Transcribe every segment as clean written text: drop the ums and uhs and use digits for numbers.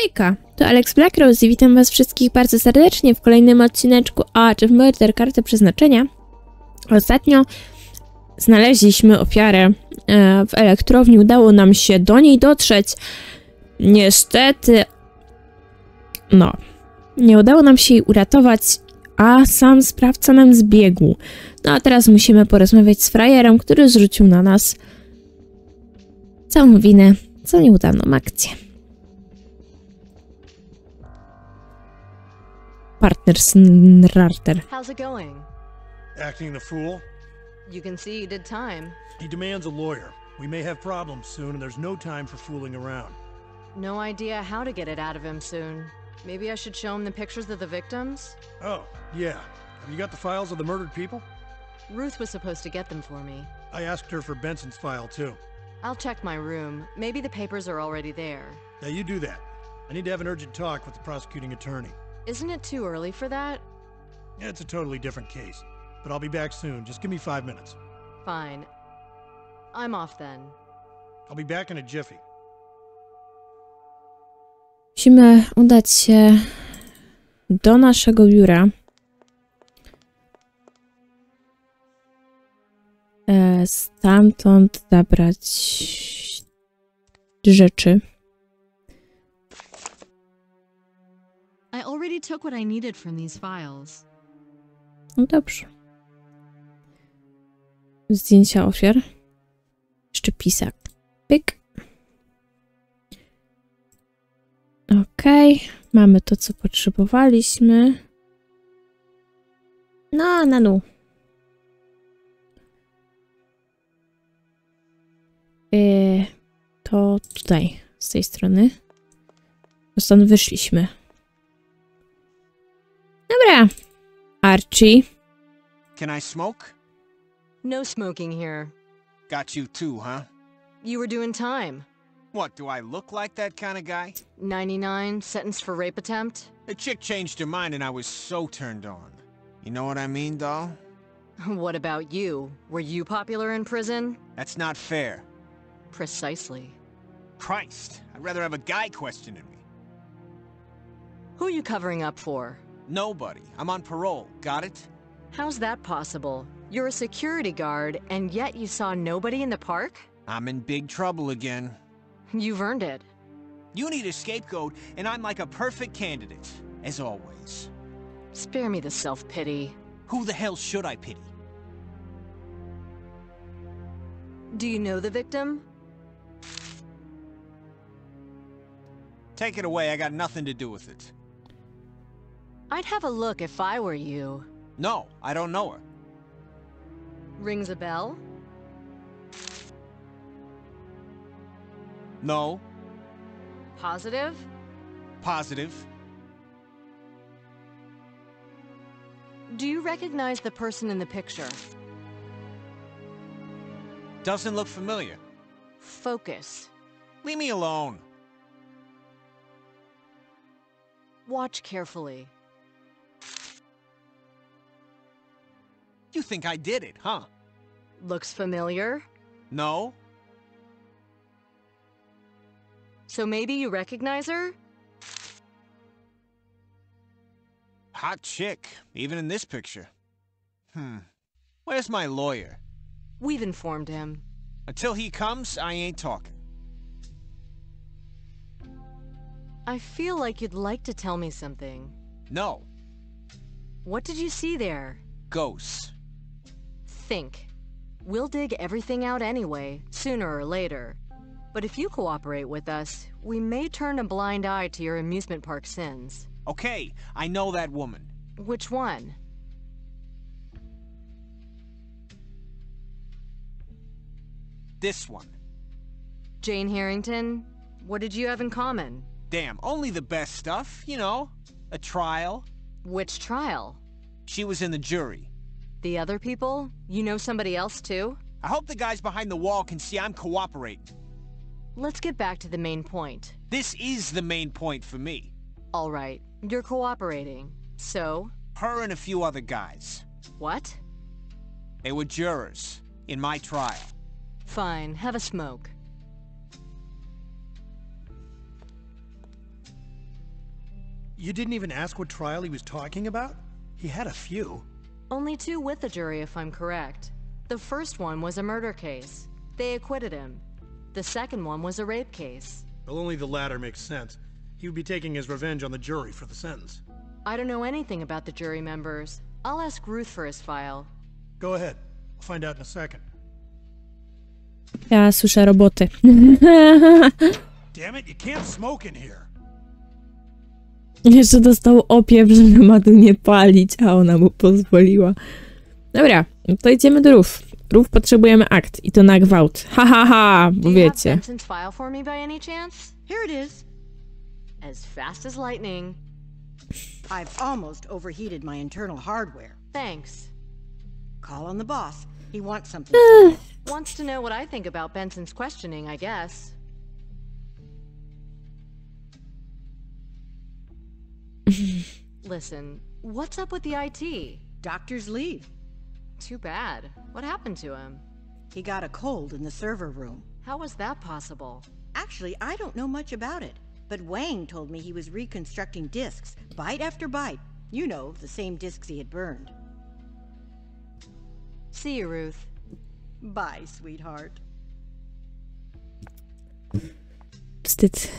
Hejka, to Alex Blackrose i witam was wszystkich bardzo serdecznie w kolejnym odcineczku czy w Murder Karty Przeznaczenia. Ostatnio znaleźliśmy ofiarę w elektrowni, udało nam się do niej dotrzeć. Niestety, nie udało nam się jej uratować, a sam sprawca nam zbiegł. No a teraz musimy porozmawiać z frajerem, który zrzucił na nas całą winę za nieudaną akcję. Partner Snarter. How's it going? Acting the fool? You can see you did time. He demands a lawyer. We may have problems soon, and there's no time for fooling around. No idea how to get it out of him soon. Maybe I should show him the pictures of the victims? Oh, yeah. Have you got the files of the murdered people? Ruth was supposed to get them for me. I asked her for Benson's file, too. I'll check my room. Maybe the papers are already there. Yeah, you do that. I need to have an urgent talk with the prosecuting attorney. Isn't it too early for that? Yeah, it's a totally different case. But I'll be back soon. Just give me 5 minutes. Fine. I'm off then. I'll be back in a jiffy. Musimy udać się do naszego biura. Stamtąd zabrać rzeczy. I already took what I needed from these files. No dobrze. Zdjęcia ofiar. Jeszcze pisak. Pyk. Okej. Mamy to, co potrzebowaliśmy. No, na dół. To tutaj, z tej strony. Stąd wyszliśmy. Dobra. Archie. Can I smoke? No smoking here. Got you too, huh? You were doing time. What, do I look like that kind of guy? 99, sentenced for rape attempt. The chick changed her mind and I was so turned on. You know what I mean, doll? What about you? Were you popular in prison? That's not fair. Precisely. Christ, I'd rather have a guy questioning me. Who are you covering up for? Nobody. I'm on parole. Got it? How's that possible? You're a security guard, and yet you saw nobody in the park? I'm in big trouble again. You've earned it. You need a scapegoat, and I'm like a perfect candidate, as always. Spare me the self-pity. Who the hell should I pity? Do you know the victim? Take it away, I got nothing to do with it. I'd have a look if I were you. No, I don't know her. Rings a bell? No. Positive? Positive. Do you recognize the person in the picture? Doesn't look familiar. Focus. Leave me alone. Watch carefully. You think I did it, huh? Looks familiar? No. So maybe you recognize her? Hot chick, even in this picture. Where's my lawyer? We've informed him. Until he comes, I ain't talking. I feel like you'd like to tell me something. No. What did you see there? Ghosts. Think. We'll dig everything out anyway, sooner or later. But if you cooperate with us, we may turn a blind eye to your amusement park sins. Okay, I know that woman. Which one? This one. Jane Harrington? What did you have in common? Damn, only the best stuff, you know. A trial. Which trial? She was in the jury. The other people? You know somebody else too? I hope the guys behind the wall can see I'm cooperating. Let's get back to the main point. This is the main point for me. All right, you're cooperating. So? Her and a few other guys. What? They were jurors in my trial. Fine, have a smoke. You didn't even ask what trial he was talking about? He had a few. Only 2 with the jury, if I'm correct. The first one was a murder case. They acquitted him. The second one was a rape case. Well, only the latter makes sense. He would be taking his revenge on the jury for the sentence. I don't know anything about the jury members. I'll ask Ruth for his file. Go ahead. I'll find out in a second. Ja słyszę roboty. Damn it, you can't smoke in here. Jeszcze dostał opiew, że ma tu nie palić, a ona mu pozwoliła. Dobra, to idziemy do Rów. Rów potrzebujemy akt i to na gwałt. Ha, ha, ha, bo wiecie. Benson's file for me by any chance? Here it is. As fast as lightning. I've almost overheated my internal hardware. Thanks. Call on the boss. He wants something from you. Wants to know what I think about Benson's questioning, I guess. Listen, what's up with the IT? Doctor's leave. Too bad. What happened to him? He got a cold in the server room. How was that possible? Actually, I don't know much about it, but Wang told me he was reconstructing discs, bite after bite. You know, the same discs he had burned. See you, Ruth. Bye, sweetheart. Wstyd.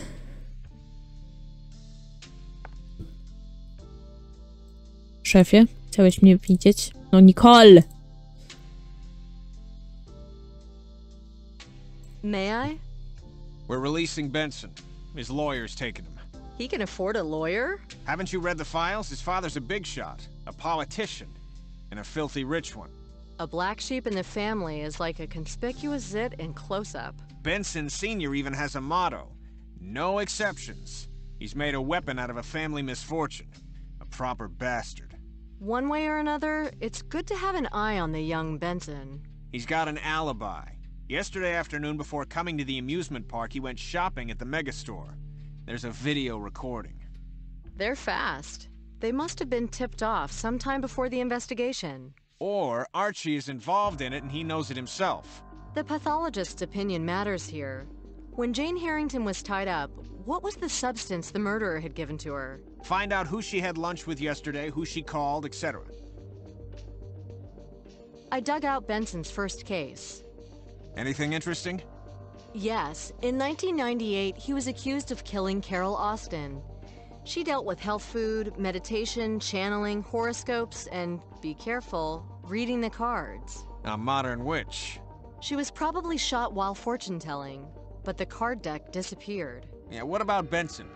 Szefie, chciałeś mnie widzieć? No, Nicole! May I? We're releasing Benson. His lawyer's taking him. He can afford a lawyer? Haven't you read the files? His father's a big shot, a politician, and a filthy rich one. A black sheep in the family is like a conspicuous zit in close-up. Benson Sr. even has a motto. No exceptions. He's made a weapon out of a family misfortune. A proper bastard. One way or another, it's good to have an eye on the young Benson. He's got an alibi. Yesterday afternoon before coming to the amusement park, he went shopping at the megastore. There's a video recording. They're fast. They must have been tipped off sometime before the investigation. Or Archie is involved in it and he knows it himself. The pathologist's opinion matters here. When Jane Harrington was tied up, what was the substance the murderer had given to her? Find out who she had lunch with yesterday, who she called, etc. I dug out Benson's first case. Anything interesting? Yes, in 1998, he was accused of killing Carol Austin. She dealt with health food, meditation, channeling, horoscopes, and, be careful, reading the cards. A modern witch. She was probably shot while fortune-telling, but the card deck disappeared. Yeah, what about Benson?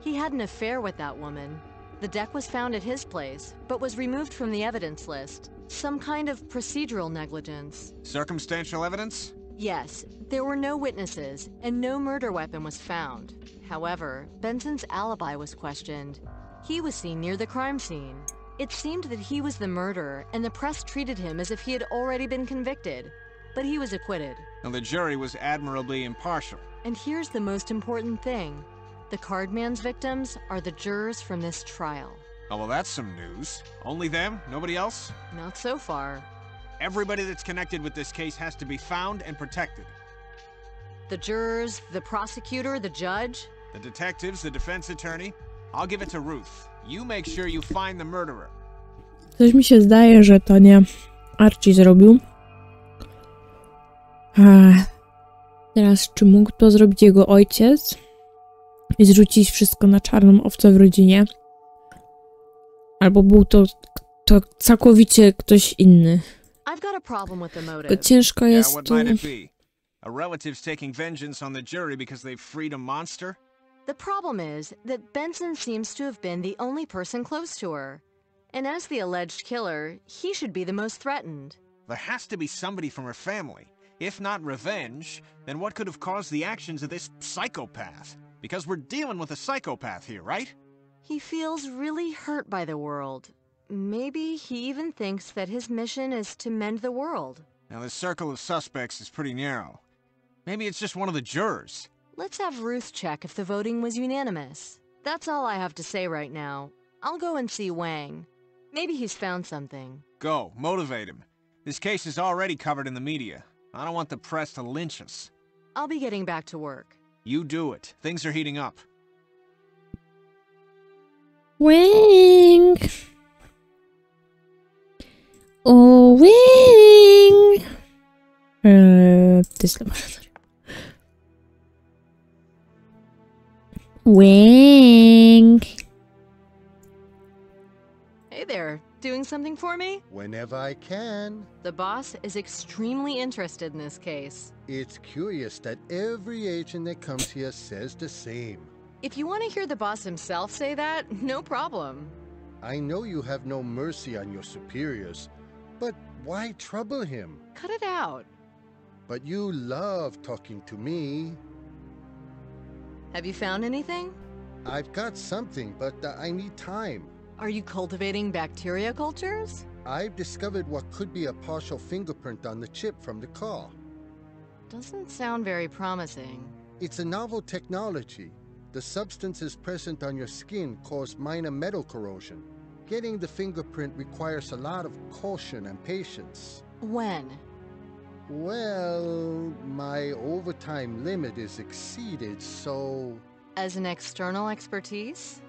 He had an affair with that woman. The deck was found at his place, but was removed from the evidence list. Some kind of procedural negligence. Circumstantial evidence? Yes, there were no witnesses, and no murder weapon was found. However, Benson's alibi was questioned. He was seen near the crime scene. It seemed that he was the murderer, and the press treated him as if he had already been convicted. But he was acquitted. And the jury was admirably impartial. And here's the most important thing. The cardman's victims are the jurors from this trial. Oh, well, that's some news. Only them? Nobody else? Not so far. Everybody that's connected with this case has to be found and protected. The jurors, the prosecutor, the judge. The detectives, the defense attorney. I'll give it to Ruth. You make sure you find the murderer. Coś mi się zdaje, że to nie Archie zrobił. Teraz, czy mógł to zrobić jego ojciec? I zrzucić wszystko na czarną owcę w rodzinie? Albo był to całkowicie ktoś inny. I've got a problem with the motive. To ciężko jest what tu... might it be? A relative's taking vengeance on the jury because they've freed a monster? The problem is that Benson seems to have been the only person close to her. And as the alleged killer, he should be the most threatened. There has to be somebody from her family. If not revenge, then what could have caused the actions of this psychopath? Because we're dealing with a psychopath here, right? He feels really hurt by the world. Maybe he even thinks that his mission is to mend the world. Now, the circle of suspects is pretty narrow. Maybe it's just one of the jurors. Let's have Ruth check if the voting was unanimous. That's all I have to say right now. I'll go and see Wang. Maybe he's found something. Go, motivate him. This case is already covered in the media. I don't want the press to lynch us. I'll be getting back to work. You do it. Things are heating up. Wing! O, wing! To jest laboratorium. Wing! Hey there, doing something for me? Whenever I can. The boss is extremely interested in this case. It's curious that every agent that comes here says the same. If you want to hear the boss himself say that, no problem. I know you have no mercy on your superiors, but why trouble him? Cut it out. But you love talking to me. Have you found anything? I've got something, but I need time. Are you cultivating bacteria cultures? I've discovered what could be a partial fingerprint on the chip from the car. Doesn't sound very promising. It's a novel technology. The substances present on your skin cause minor metal corrosion. Getting the fingerprint requires a lot of caution and patience. When? Well, my overtime limit is exceeded, so... As an external expertise?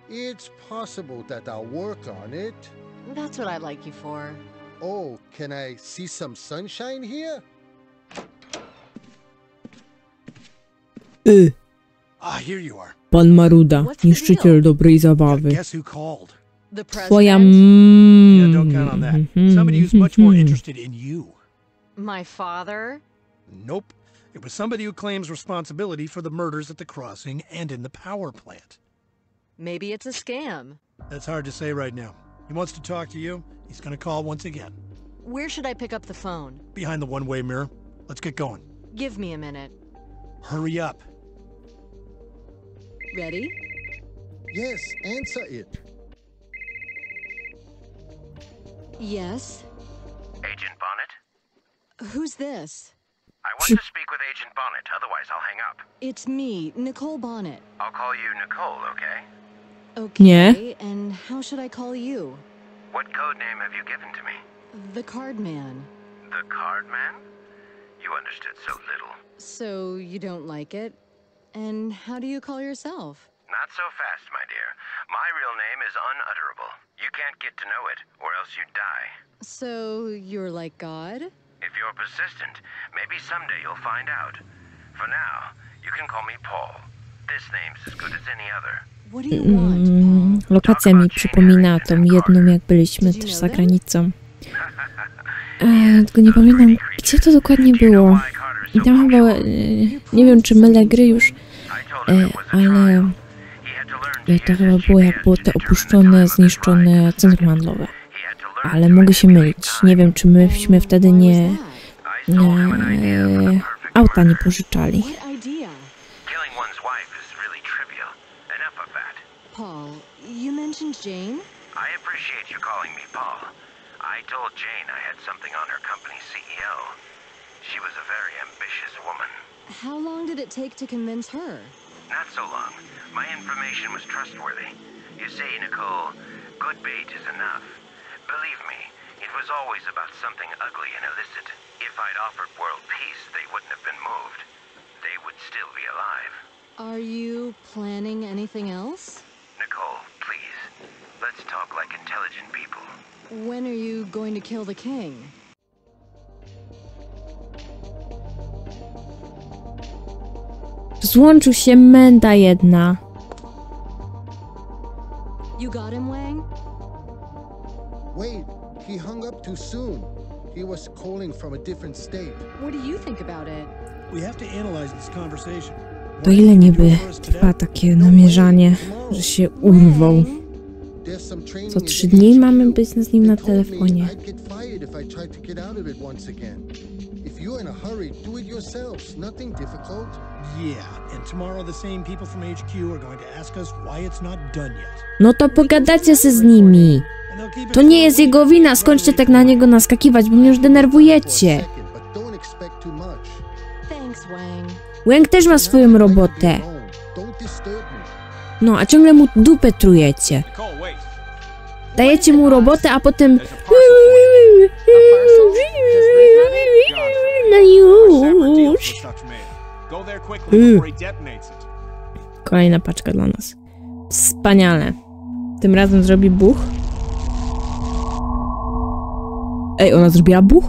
It's possible that I'll work on it. That's what I'd like you for. Oh, can I see some sunshine here? Here you are. Pan Maruda, niszczyciel dobrej zabawy. Guess who called? The Twoja president? Yeah, don't count on that. Somebody who's much more interested in you. My father? Nope. It was somebody who claims responsibility for the murders at the crossing and in the power plant. Maybe it's a scam. That's hard to say right now. He wants to talk to you. He's gonna call once again. Where should I pick up the phone? Behind the one-way mirror. Let's get going. Give me a minute. Hurry up. Ready? Yes, answer it. Yes. Agent Bonnet? Who's this? I want to speak with Agent Bonnet, otherwise I'll hang up. It's me, Nicole Bonnet. I'll call you Nicole, okay? Okay, Nie. and how should I call you? What code name have you given to me? The Card Man. The Card Man? You understood so little. So you don't like it? And how do you call yourself? Not so fast, my dear. My real name is unutterable. You can't get to know it, or else you die. So you're like God? If you're persistent, maybe someday you'll find out. For now, you can call me Paul. This name's as good as any other. What do you want, Paul? Lokacja mi przypomina tą jedną, jak byliśmy też za granicą. Tylko nie pamiętam, gdzie to dokładnie było. I tam chyba, nie wiem, czy mylę gry już, ale to chyba było, jak było te opuszczone, zniszczone centrum handlowe. Ale mogę się mylić. Nie wiem, czy myśmy wtedy auta nie pożyczali. Paul, you mentioned Jane? I appreciate you calling me Paul. I told Jane I had something on her company's CEO. She was a very ambitious woman. How long did it take to convince her? Not so long. My information was trustworthy. You see, Nicole, good bait is enough. Believe me, it was always about something ugly and illicit. If I'd offered world peace, they wouldn't have been moved. They would still be alive. Are you planning anything else? Nicole, please, let's talk like intelligent people. When are you going to kill the king? Złączył się menda jedna. You got him, Wang? Wait, he hung up too soon. He was calling from a different state. What do you think about it? We have to analyze this conversation. To ile niby trwa takie namierzanie, że się urwał? Co 3 dni mamy być z nim na telefonie. No to pogadacie się z nimi. To nie jest jego wina, skończcie tak na niego naskakiwać, bo mnie już denerwujecie. Wang też ma swoją robotę. No, a ciągle mu dupę trujecie. Dajecie mu robotę, a potem... No już. Kolejna paczka dla nas. Wspaniale. Tym razem zrobi buch. Ej, ona zrobiła buch?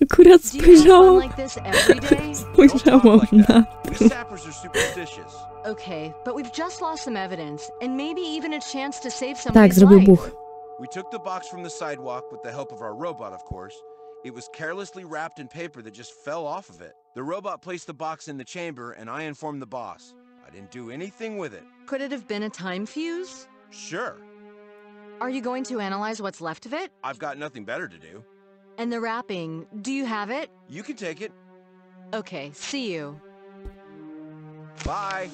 Akurat spojrzałam na Okay, but we've just lost some evidence, and maybe even a chance to save somebody's Tak, zrobił life. buch. We took the box from the sidewalk with the help of our robot, of course. It was carelessly wrapped in paper that just fell off of it. The robot placed the box in the chamber, and I informed the boss. I didn't do anything with it. Could it have been a time fuse? Sure. Are you going to analyze what's left of it? I've got nothing better to do. And the wrapping, do you have it? You can take it. Okay, see you. Bye.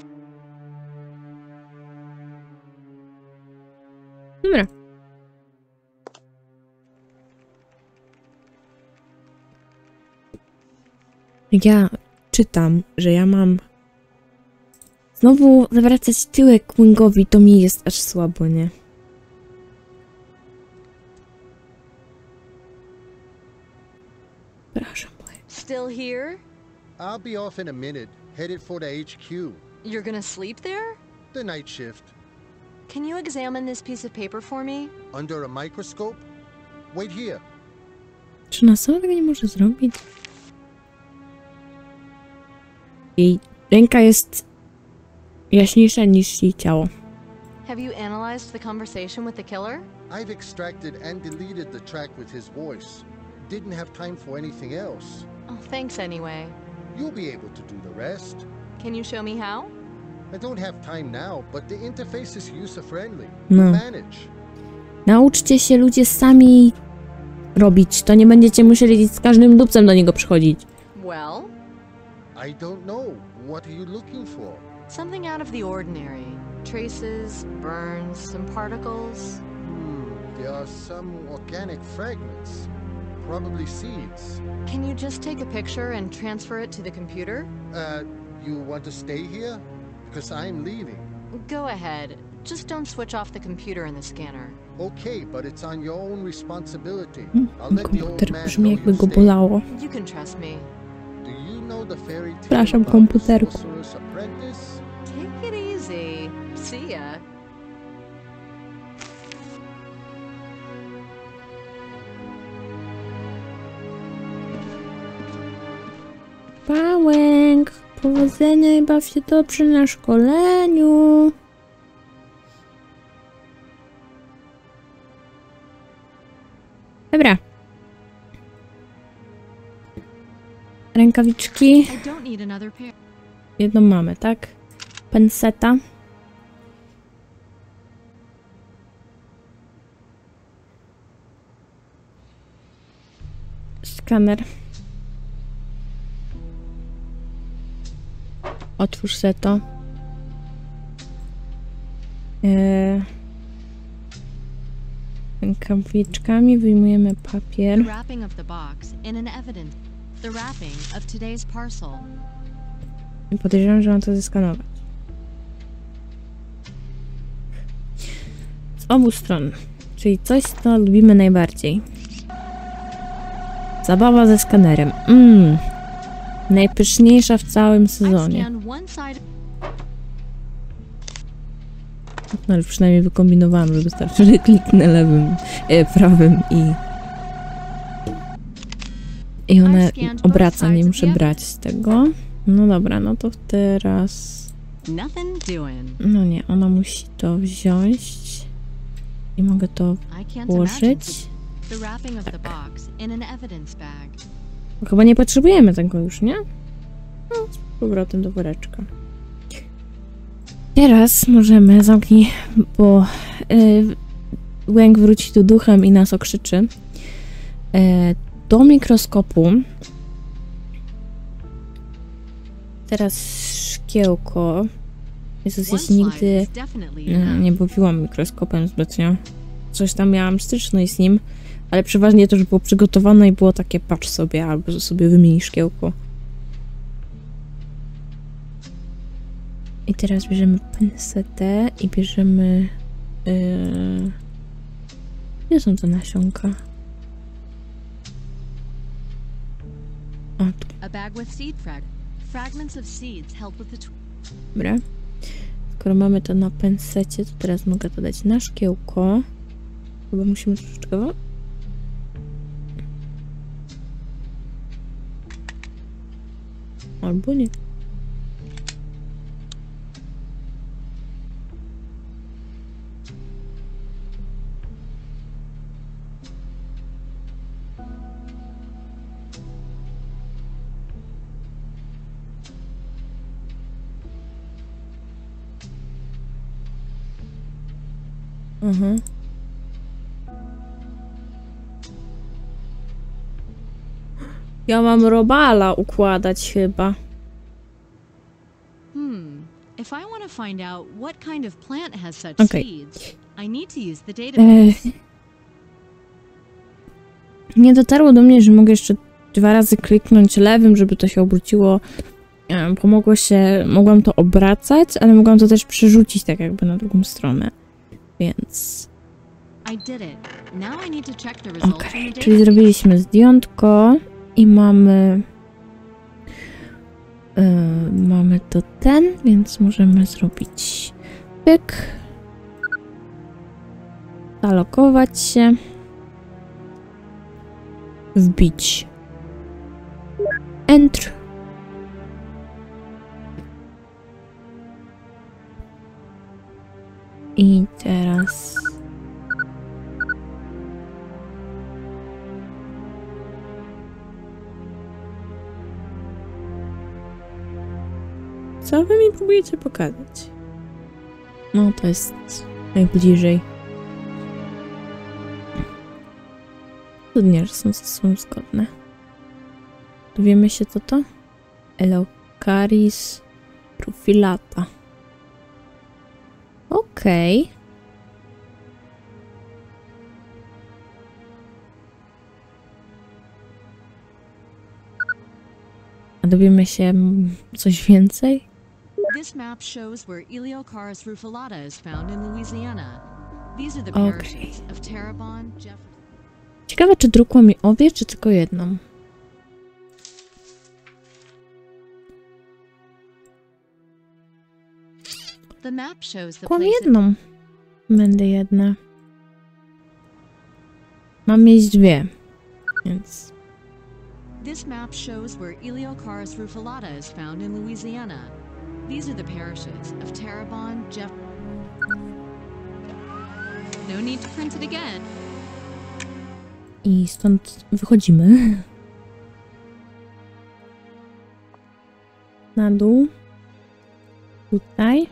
Dobra. Ja czytam, że ja mam znowu zawracać tyłek Wingowi, to mi jest aż słabo, nie? Przepraszam. Still here? I'll be off in a minute, headed for the HQ. You're gonna sleep there? The night shift. Can you examine this piece of paper for me? Under a microscope? Wait here. Czy ona sama tego nie może zrobić? Jej ręka jest jaśniejsza niż jej ciało. Have you analyzed the conversation with the killer? I've extracted and deleted the track with his voice. Didn't have time for anything else. Oh, thanks anyway. You'll be able to do the rest. Can you show me how? I don't have time now, but the interface is user-friendly. No. Manage. Nauczcie się ludzie sami robić, to nie będziecie musieli z każdym dupcem do niego przychodzić. Well? I don't know. What are you looking for? Something out of the ordinary. Traces, burns, some particles. There are some organic fragments. Probably seeds. Can you just take a picture and transfer it to the computer? You want to stay here? Because I'm leaving. Go ahead. Just don't switch off the computer and the scanner. Okay, but it's on your own responsibility. I'll let the old Komputer man brzmi know jakby you go stay. bolało. You can trust me. Do you know the fairy tale Przepraszam, about the komputerku. sorcerer's apprentice? Take it easy. See ya. Pałęk, powodzenia i baw się dobrze na szkoleniu. Dobra. Rękawiczki. I don't need another pair. Jedną mamy, tak? Penseta. Skaner. Otwórz se to. Rękawiczkami wyjmujemy papier. The wrapping of the box in an evidence. The wrapping of today's parcel. I podejrzewam, że mam to zeskanować. Z obu stron. Czyli coś, co lubimy najbardziej. Zabawa ze skanerem. Najpyszniejsza w całym sezonie. No ale przynajmniej wykombinowałam, że wystarczy, że kliknę lewym, prawym i ona obraca, nie muszę brać z tego. No dobra, no to teraz... No nie, ona musi to wziąć i mogę to włożyć. Tak. Chyba nie potrzebujemy tego już, nie? No, z powrotem do woreczka. Teraz możemy, zamknij, bo Łęk wróci tu duchem i nas okrzyczy. Do mikroskopu. Teraz szkiełko. Jezus, ja się nigdy nie bawiłam mikroskopem zbytnio. Coś tam miałam styczność z nim, ale przeważnie to już było przygotowane i było takie patrz sobie, albo sobie wymieni szkiełko. I teraz bierzemy pensetę i bierzemy... Gdzie są te nasionka? O, tu. Dobra. Skoro mamy to na pensecie, to teraz mogę to dać na szkiełko. Chyba musimy troszeczkę... Albo nie. Mhm. Ja mam robala układać chyba. If I want to find out what kind of plant has such Okay. seeds, I need to use the database. Nie dotarło do mnie, że mogę jeszcze 2 razy kliknąć lewym, żeby to się obróciło. Mogłam to obracać, ale mogłam to też przerzucić tak jakby na drugą stronę. Więc... Okej, czyli zrobiliśmy zdjątko i mamy... mamy to więc możemy zrobić pyk. Zalokować się. Wbić. Enter. I teraz... Co wy mi próbujecie pokazać? No, to jest najbliżej. Cudnie, że są ze sobą zgodne. Dowiemy się, co to? Elocaris profilata. Okej. A dowiemy się coś więcej? This map shows where Eliocarus rufilata is found in Louisiana. These are the parishes of Terrebonne, Jefferson. Ciekawe, czy drukła mi obie, czy tylko jedną? The map shows the Kłam place jedną. Będę jedna. Mam mieć 2, więc... This map shows where Eliocarus rufilata is found in Louisiana. These are the parishes of Terrebonne, No need to print it again. I stąd wychodzimy. Na dół. Tutaj.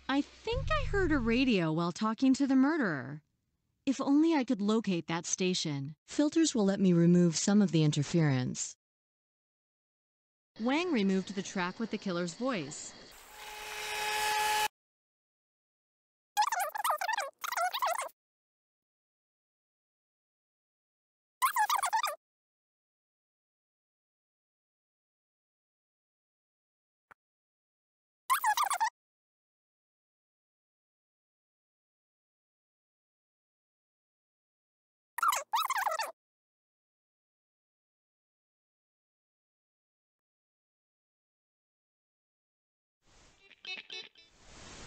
I think I heard a radio while talking to the murderer. If only I could locate that station. Filters will let me remove some of the interference. Wang removed the track with the killer's voice.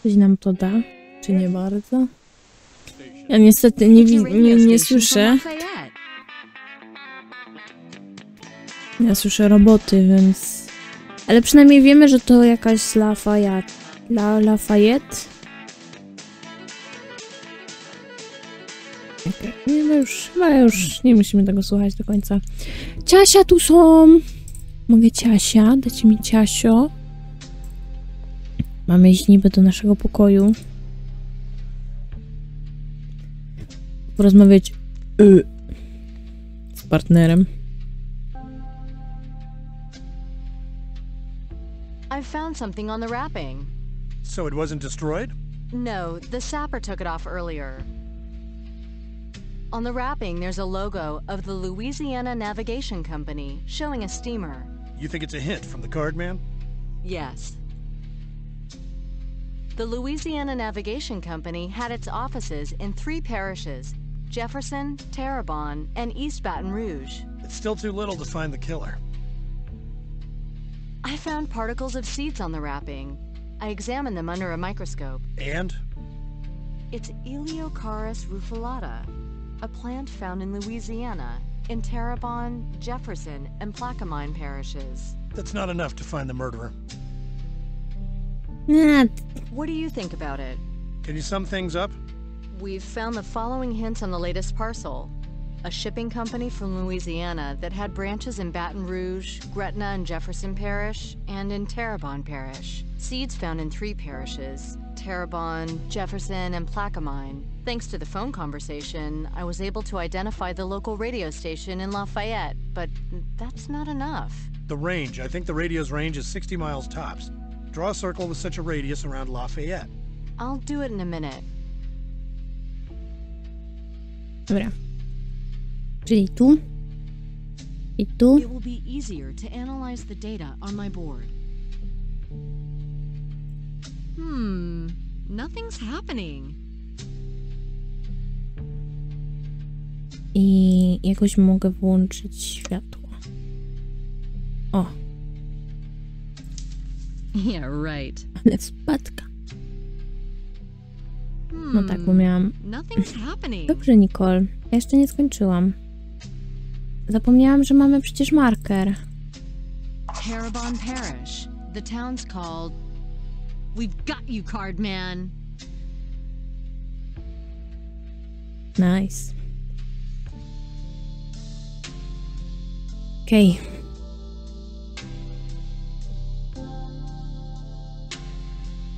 Coś nam to da? Czy nie bardzo? Ja niestety nie słyszę. Ja słyszę roboty, więc... Ale przynajmniej wiemy, że to jakaś Lafayette. Nie, no chyba już nie musimy tego słuchać do końca. Ciasia tu są! Mogę ciasia? Dajcie mi ciasio. Mamy iść niby do naszego pokoju. Porozmawiać z partnerem. I found something on the wrapping. So it wasn't destroyed? No, the sapper took it off earlier. On the wrapping, there's a logo of the Louisiana Navigation Company showing a steamer. You think it's a hint from the card man? Yes. The Louisiana Navigation Company had its offices in 3 parishes: Jefferson, Terrebonne, and East Baton Rouge. That's still too little to find the killer. I found particles of seeds on the wrapping. I examined them under a microscope. And? It's Eliocharis rufulata, a plant found in Louisiana, in Terrebonne, Jefferson, and Plaquemine parishes. That's not enough to find the murderer. Nah, What do you think about it? Can you sum things up? We've found the following hints on the latest parcel. A shipping company from Louisiana that had branches in Baton Rouge, Gretna and Jefferson Parish, and in Terrebonne Parish. Seeds found in 3 parishes, Terrebonne, Jefferson, and Plaquemine. Thanks to the phone conversation, I was able to identify the local radio station in Lafayette, but that's not enough. The range. I think the radio's range is 60 miles tops. Draw a circle with such a radius around Lafayette. I'll do it in a minute. dobra. Czyli tu. I tu. It will be easier to analyze the data on my board. Nothing's happening. I jakoś mogę włączyć światło. O. Yeah, right. Ale spadka. No tak, bo miałam... Nothing's happening. Dobrze, Nicole. Ja jeszcze nie skończyłam. Zapomniałam, że mamy przecież marker. Terrebonne Parish. The town's called... We've got you, card man. Nice. Okej.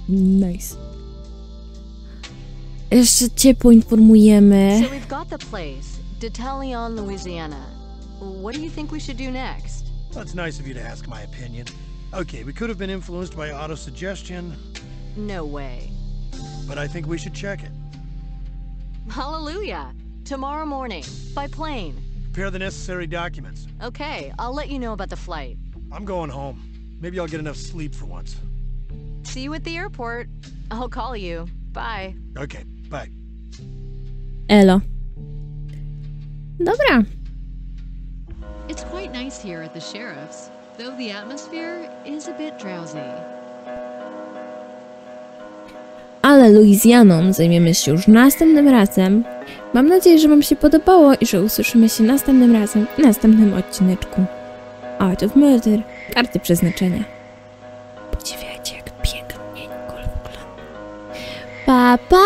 Nice. Jeszcze cię poinformujemy. So we've got the place, Detallion, Louisiana. What do you think we should do next? That's nice of you to ask my opinion. Okay, we could have been influenced by autosuggestion, No way. but I think we should check it. Hallelujah. Tomorrow morning, by plane. Prepare the necessary documents. Okay, I'll let you know about the flight. I'm going home. Maybe I'll get enough sleep for once. See you at the airport. I'll call you. Bye. Okay, bye. Elo. Dobra. It's quite nice here at the sheriff's, though the atmosphere is a bit drowsy. Ale Luizjaną zajmiemy się już następnym razem. Mam nadzieję, że wam się podobało i że usłyszymy się następnym razem w następnym odcineczku Art of Murder, Karty Przeznaczenia. Podziwiajcie, jak pięknie Nicole wygląda. Pa, pa!